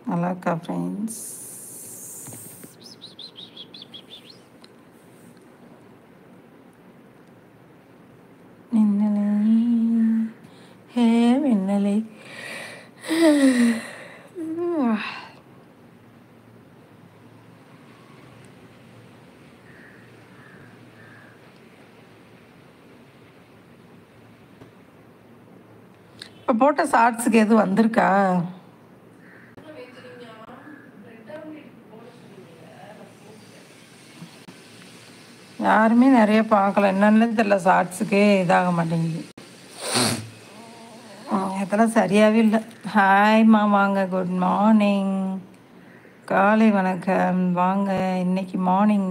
நல்லா இருக்கா ஃப்ரெண்ட்ஸ்? மின்னலே ஹே மின்னலே. இப்போ போட்ட ஷார்ட்ஸுக்கு எதுவும் வந்திருக்கா? யாருமே நிறைய பார்க்கல, என்னன்னு தெரியல. ஷார்ட்ஸுக்கே இதாக மாட்டேங்குது, அதெல்லாம் சரியாகவே இல்லை. ஹாய்மா, வாங்க. குட் மார்னிங், காலை வணக்கம். வாங்க. இன்னைக்கு மார்னிங்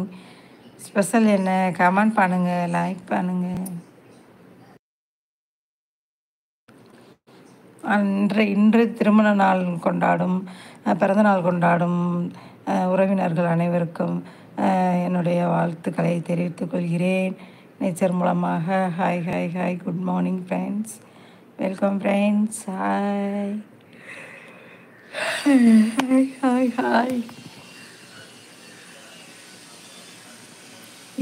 ஸ்பெஷல் என்ன? கமெண்ட் பண்ணுங்கள், லைக் பண்ணுங்கள். இன்று திருமண நாள் கொண்டாடும், பிறந்தநாள் கொண்டாடும் உறவினர்கள் அனைவருக்கும் என்னுடைய வாழ்த்துக்களை தெரிவித்துக் கொள்கிறேன் நேச்சர் மூலமாக. Hi hi hi, good morning friends, welcome friends. Hi hi hi hi.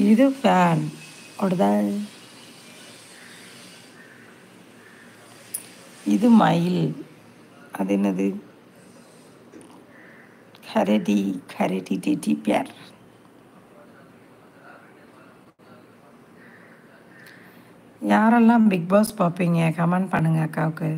இது ஃபேன் ஓடுதல், இது மயில், அது என்னது? கரடி, கரடி டெட்டி பேர். யாரெல்லாம் பிக் பாஸ் பார்ப்பீங்க? கமெண்ட் பண்ணுங்கள் அக்காவுக்கு.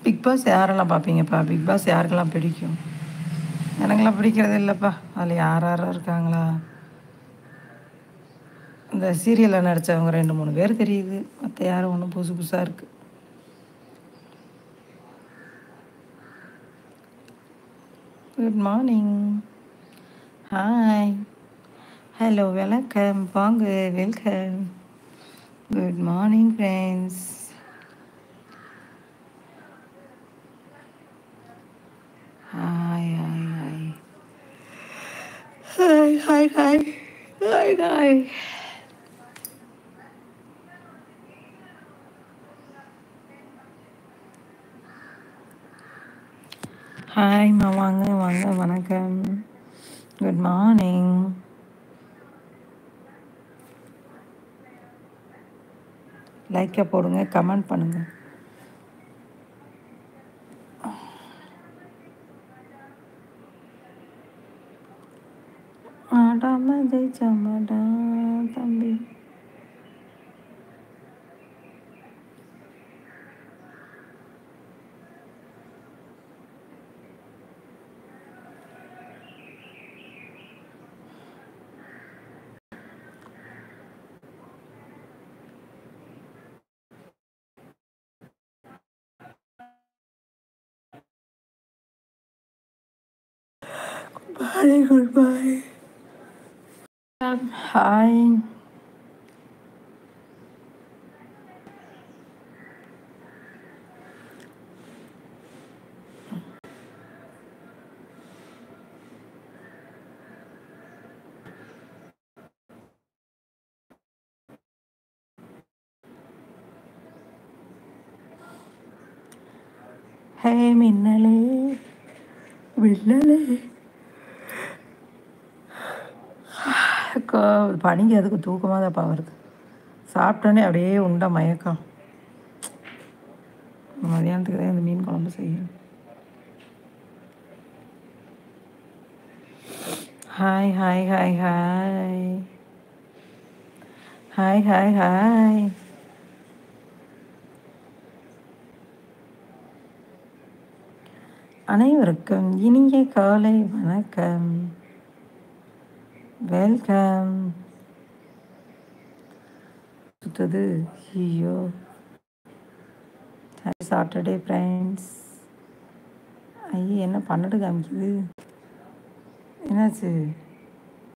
பிக் பாஸ் யாரெல்லாம் பார்ப்பீங்கப்பா? பிக் பாஸ் யாருக்கெல்லாம் பிடிக்கும்? எனக்கெல்லாம் பிடிக்கிறது இல்லைப்பா. அதில் யார் யாரும் இருக்காங்களா? இந்த சீரியலில் நடித்தவங்க 2-3 பேர் தெரியுது, மற்ற யாரும் ஒன்றும் புதுசு புதுசாக இருக்குது. குட் மார்னிங், ஹாய், ஹலோ, வணக்கம், வாங்க, welcome. Good morning friends. Hi hi hi hi hi hi hi hi. ஹாய்மா, வாங்க வாங்க, வணக்கம், குட் மார்னிங். லைக்கை போடுங்க, கமெண்ட் பண்ணுங்கள். ஆடாமதை சமடா தம்பி. பாய், குட் பாய். ஹாய். ஹே மின்னலே மின்னலே. பனிக்கு அதுக்கு தூக்கமாக தான் வருது. சாப்பிட்டோன்னே அப்படியே உண்டா மயக்கம். மதியானத்துக்கு தான் இந்த மீன் குழம்பு செய்யணும். Hi hi hi hi hi hi hi. அனைவருக்கும் இனிய காலை வணக்கம், வெல்கம். சுற்றுது, ஐயோ. Saturday friends. ஐயோ, என்ன 12 காமிக்குது, என்னாச்சு?